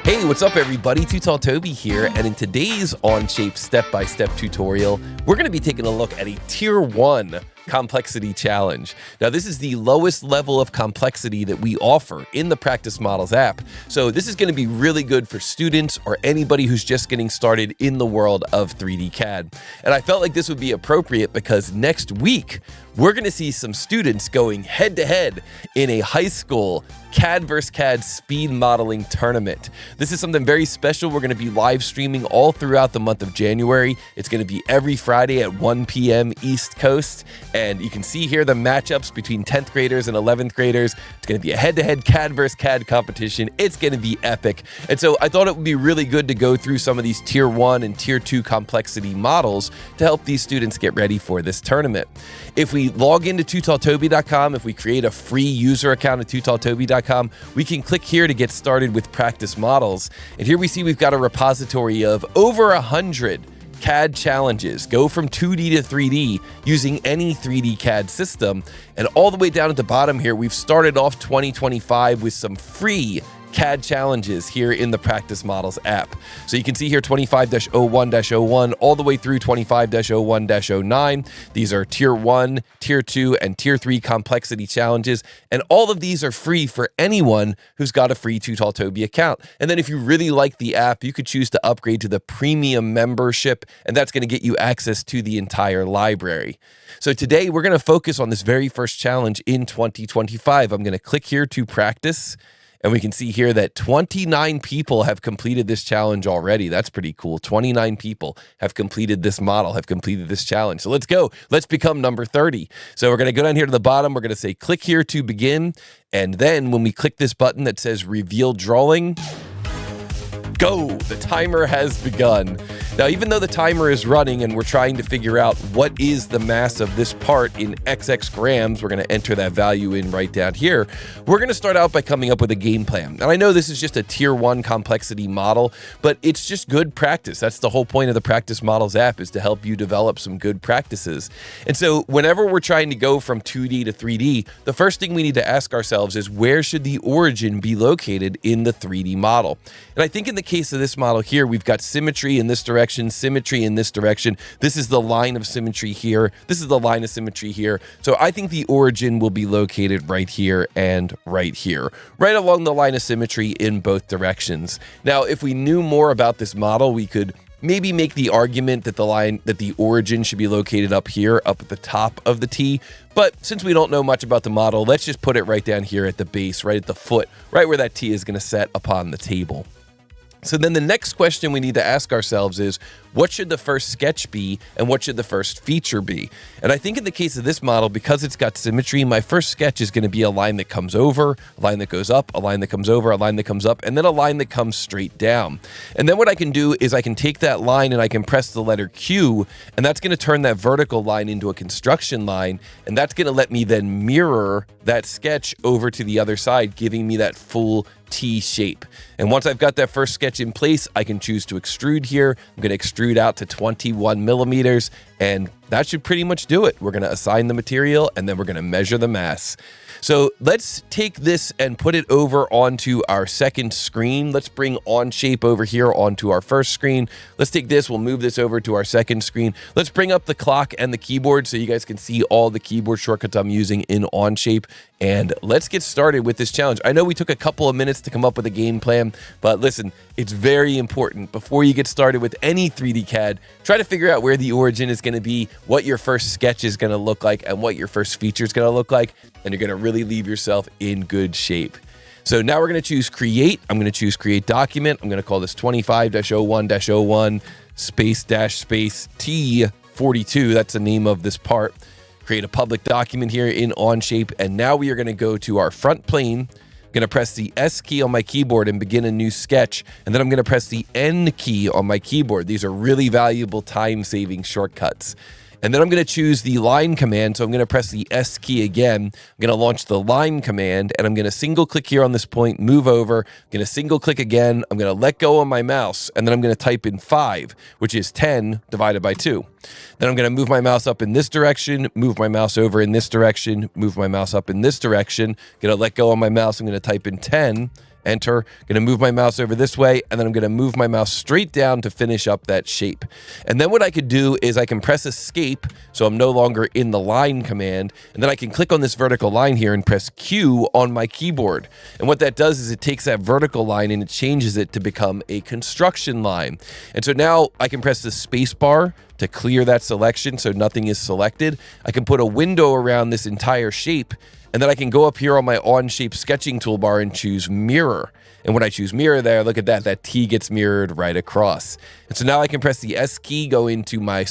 Hey, what's up everybody? Toby here, and in today's Onshape step-by-step tutorial, we're going to be taking a look at a Tier 1 complexity challenge. Now, this is the lowest level of complexity that we offer in the Practice Models app. So this is going to be really good for students or anybody who's just getting started in the world of 3D CAD. And I felt like this would be appropriate because next week, we're going to see some students going head-to-head in a high school CAD vs. CAD speed modeling tournament. This is something very special. We're going to be live streaming all throughout the month of January. It's going to be every Friday at 1 p.m. East Coast. And you can see here the matchups between 10th graders and 11th graders. It's going to be a head-to-head CAD vs. CAD competition. It's going to be epic. And so I thought it would be really good to go through some of these Tier 1 and Tier 2 complexity models to help these students get ready for this tournament. If we log into tootalltoby.com, if we create a free user account at tootalltoby.com, we can click here to get started with practice models. And here we see we've got a repository of over 100 CAD challenges. Go from 2D to 3D using any 3D CAD system. And all the way down at the bottom here, we've started off 2025 with some free CAD challenges here in the Practice Models app. So you can see here 25-01-01 all the way through 25-01-09. These are Tier 1, Tier 2, and Tier 3 complexity challenges. And all of these are free for anyone who's got a free tootalltoby account. And then if you really like the app, you could choose to upgrade to the premium membership, and that's going to get you access to the entire library. So today we're going to focus on this very first challenge in 2025. I'm going to click here to practice. And we can see here that 29 people have completed this challenge already. That's pretty cool. 29 people have completed this model, have completed this challenge. So let's go. Let's become number 30. So we're going to go down here to the bottom. We're going to say click here to begin. And then when we click this button that says reveal drawing, go! The timer has begun. Now, even though the timer is running and we're trying to figure out what is the mass of this part in XX grams, we're going to enter that value in right down here. We're going to start out by coming up with a game plan. And I know this is just a Tier 1 complexity model, but it's just good practice. That's the whole point of the Practice Models app, is to help you develop some good practices. And so whenever we're trying to go from 2D to 3D, the first thing we need to ask ourselves is, where should the origin be located in the 3D model? And I think in the case of this model here, we've got symmetry in this direction, symmetry in this direction. This is the line of symmetry here. This is the line of symmetry here. So I think the origin will be located right here and right here, right along the line of symmetry in both directions. Now, if we knew more about this model, we could maybe make the argument that the origin should be located up here, up at the top of the T. But since we don't know much about the model, let's just put it right down here at the base, right at the foot, right where that T is going to set upon the table. So then the next question we need to ask ourselves is, what should the first sketch be and what should the first feature be? And I think in the case of this model, because it's got symmetry, my first sketch is going to be a line that comes over, a line that goes up, a line that comes over, a line that comes up, and then a line that comes straight down. And then what I can do is I can take that line and I can press the letter Q, and that's going to turn that vertical line into a construction line, and that's going to let me then mirror that sketch over to the other side, giving me that full T shape. And once I've got that first sketch in place, I can choose to extrude here. I'm going to extrude out to 21 millimeters, and that should pretty much do it. We're going to assign the material, and then we're going to measure the mass. So let's take this and put it over onto our second screen. Let's bring Onshape over here onto our first screen. Let's take this, we'll move this over to our second screen. Let's bring up the clock and the keyboard so you guys can see all the keyboard shortcuts I'm using in Onshape. And let's get started with this challenge. I know we took a couple of minutes to come up with a game plan, but listen, it's very important before you get started with any 3D CAD, try to figure out where the origin is going to be, what your first sketch is going to look like, and what your first feature is going to look like, and you're going to really leave yourself in good shape. So now we're going to choose Create. I'm going to choose Create Document. I'm going to call this 25-01-01 space T42. That's the name of this part. Create a public document here in Onshape, and now we are going to go to our front plane. I'm going to press the S key on my keyboard and begin a new sketch, and then I'm going to press the N key on my keyboard. These are really valuable time-saving shortcuts. And then I'm going to choose the line command. So I'm going to press the S key again. I'm going to launch the line command, and I'm going to single click here on this point, move over. I'm going to single click again. I'm going to let go on my mouse, and then I'm going to type in 5, which is 10 divided by 2. Then I'm going to move my mouse up in this direction, move my mouse over in this direction, move my mouse up in this direction. I'm going to let go on my mouse. I'm going to type in 10. enter. Going to move my mouse over this way, and then I'm going to move my mouse straight down to finish up that shape. And then what I could do is I can press escape, so I'm no longer in the line command, and then I can click on this vertical line here and press Q on my keyboard. And what that does is it takes that vertical line and it changes it to become a construction line. And so now I can press the space bar to clear that selection so nothing is selected. I can put a window around this entire shape, and then I can go up here on my Onshape sketching toolbar and choose mirror. And when I choose mirror there, look at that, that T gets mirrored right across. And so now I can press the S key, go into my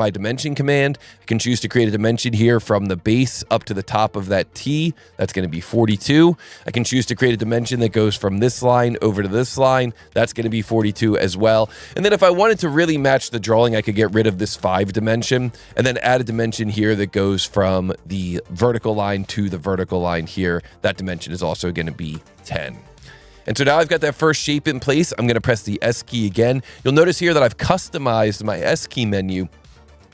dimension command. I can choose to create a dimension here from the base up to the top of that T. That's going to be 42. I can choose to create a dimension that goes from this line over to this line. That's going to be 42 as well. And then if I wanted to really match the drawing, I could get rid of this 5 dimension and then add a dimension here that goes from the vertical line to the vertical line here. That dimension is also going to be 10. And so now I've got that first shape in place. I'm going to press the S key again. You'll notice here that I've customized my S key menu.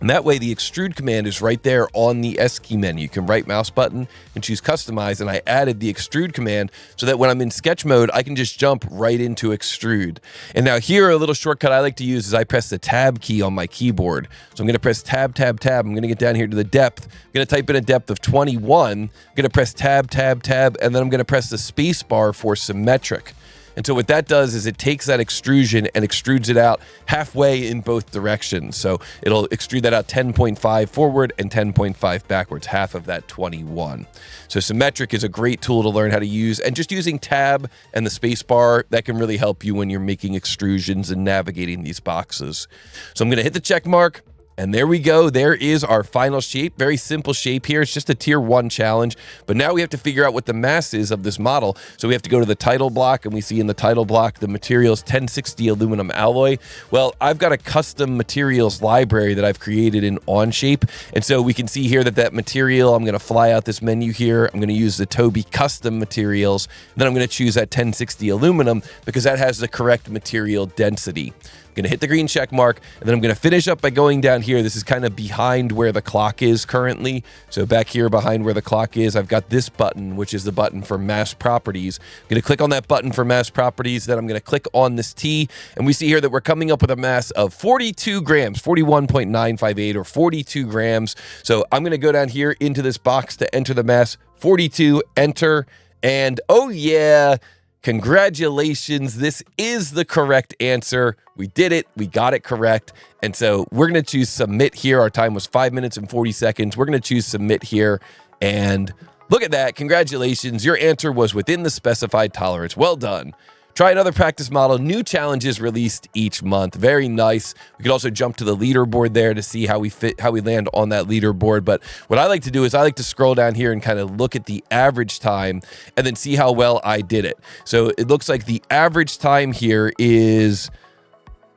And that way the extrude command is right there on the S key menu. You can right mouse button and choose customize. And I added the extrude command so that when I'm in sketch mode, I can just jump right into extrude. And now here, a little shortcut I like to use is I press the tab key on my keyboard. So I'm going to press tab, tab, tab. I'm going to get down here to the depth. I'm going to type in a depth of 21. I'm going to press tab, tab, tab, and then I'm going to press the space bar for symmetric. And so what that does is it takes that extrusion and extrudes it out halfway in both directions. So it'll extrude that out 10.5 forward and 10.5 backwards, half of that 21. So symmetric is a great tool to learn how to use. And just using tab and the space bar, that can really help you when you're making extrusions and navigating these boxes. So I'm going to hit the check mark. And there we go. There is our final shape. Very simple shape here. It's just a tier 1 challenge. But now we have to figure out what the mass is of this model. So we have to go to the title block, and we see in the title block the materials 1060 aluminum alloy. Well, I've got a custom materials library that I've created in Onshape. And so we can see here that material, I'm going to fly out this menu here. I'm going to use the Toby custom materials. Then I'm going to choose that 1060 aluminum because that has the correct material density. Going to hit the green check mark, and then I'm going to finish up by going down here. This is kind of behind where the clock is currently. So back here behind where the clock is, I've got this button, which is the button for mass properties. I'm going to click on that button for mass properties. Then I'm going to click on this T, and we see here that we're coming up with a mass of 42 grams, 41.958 or 42 grams. So I'm going to go down here into this box to enter the mass, 42, enter, and oh yeah, congratulations, this is the correct answer. We did it. We got it correct. And so we're going to choose submit here. Our time was 5 minutes and 40 seconds. We're going to choose submit here. And look at that. Congratulations. Your answer was within the specified tolerance. Well done. Try another practice model. New challenges released each month. Very nice. We could also jump to the leaderboard there to see how we land on that leaderboard. But what I like to do is I like to scroll down here and kind of look at the average time and then see how well I did it. So it looks like the average time here is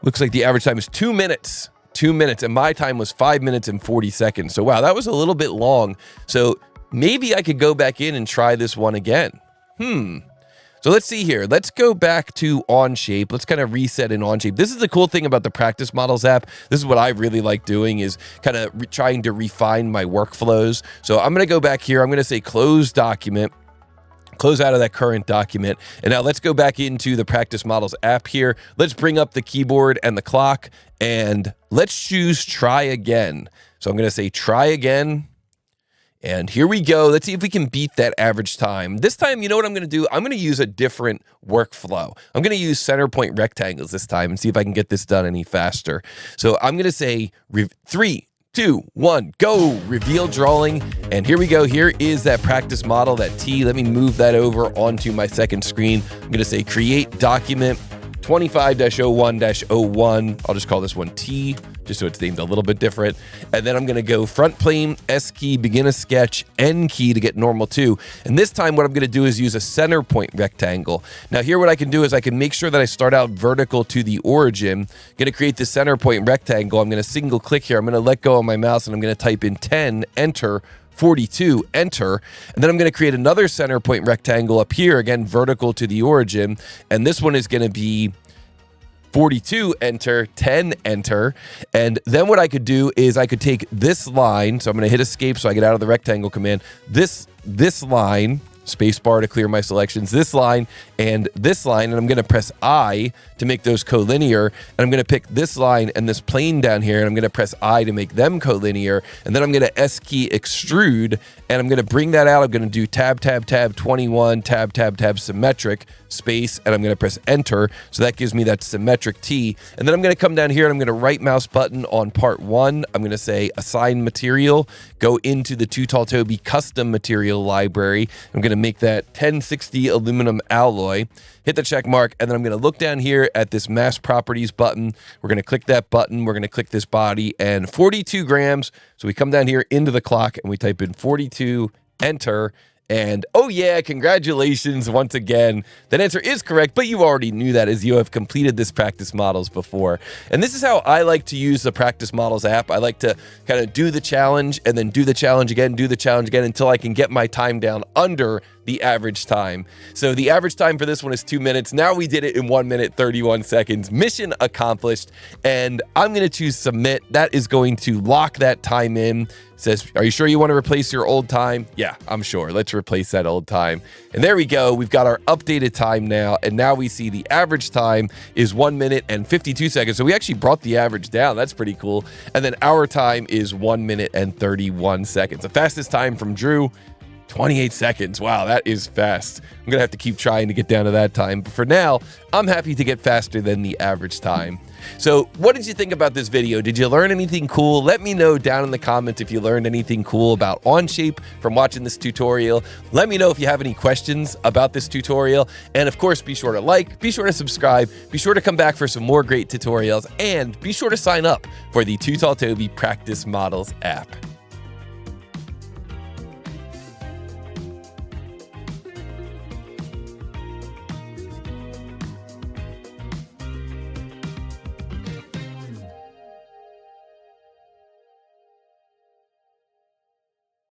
2 minutes. 2 minutes, and my time was 5 minutes and 40 seconds. So wow, that was a little bit long. So maybe I could go back in and try this one again. So let's see here. Let's go back to Onshape. Let's kind of reset in Onshape. This is the cool thing about the Practice Models app. This is what I really like doing, is kind of trying to refine my workflows. So I'm going to go back here. I'm going to say close document. Close out of that current document. And now let's go back into the Practice Models app here. Let's bring up the keyboard and the clock, and let's choose try again. So I'm going to say try again. And here we go. Let's see if we can beat that average time. This time, you know what I'm going to do? I'm going to use a different workflow. I'm going to use center point rectangles this time and see if I can get this done any faster. So I'm going to say 3, 2, 1, go, reveal drawing. And here we go. Here is that practice model, that T. Let me move that over onto my second screen. I'm going to say create document 25-01-01. I'll just call this one T, just so it's named a little bit different. And then I'm going to go front plane, S key, begin a sketch, N key to get normal 2. And this time what I'm going to do is use a center point rectangle. Now here what I can do is I can make sure that I start out vertical to the origin. I'm going to create the center point rectangle. I'm going to single click here. I'm going to let go of my mouse and I'm going to type in 10, enter, 42, enter, and then I'm going to create another center point rectangle up here, again, vertical to the origin, and this one is going to be 42, enter, 10, enter, and then what I could do is I could take this line, so I'm going to hit escape so I get out of the rectangle command, this line, spacebar to clear my selections, this line, and I'm going to press I to make those collinear, and I'm going to pick this line and this plane down here, and I'm going to press I to make them collinear, and then I'm going to S key extrude, and I'm going to bring that out. I'm going to do tab, tab, tab, 21, tab, tab, tab, symmetric, space, and I'm going to press enter, so that gives me that symmetric T, and then I'm going to come down here and I'm going to right mouse button on part 1. I'm going to say assign material, go into the tootalltoby custom material library. I'm going to make that 1060 aluminum alloy, hit the check mark, and then I'm going to look down here at this mass properties button. We're going to click that button, we're going to click this body, and 42 grams. So we come down here into the clock and we type in 42, enter. And oh yeah, congratulations once again. That answer is correct, but you already knew that as you have completed this practice models before. And this is how I like to use the practice models app. I like to kind of do the challenge and then do the challenge again, do the challenge again until I can get my time down under the average time. So the average time for this one is 2 minutes. Now we did it in 1 minute, 31 seconds. Mission accomplished. And I'm going to choose submit. That is going to lock that time in. It says, are you sure you want to replace your old time? Yeah, I'm sure. Let's replace that old time. And there we go. We've got our updated time now. And now we see the average time is 1 minute and 52 seconds. So we actually brought the average down. That's pretty cool. And then our time is 1 minute and 31 seconds. The fastest time from Drew, 28 seconds. Wow, that is fast. I'm going to have to keep trying to get down to that time. But for now, I'm happy to get faster than the average time. So what did you think about this video? Did you learn anything cool? Let me know down in the comments if you learned anything cool about Onshape from watching this tutorial. Let me know if you have any questions about this tutorial. And of course, be sure to like, be sure to subscribe, be sure to come back for some more great tutorials, and be sure to sign up for the tootalltoby Practice Models app.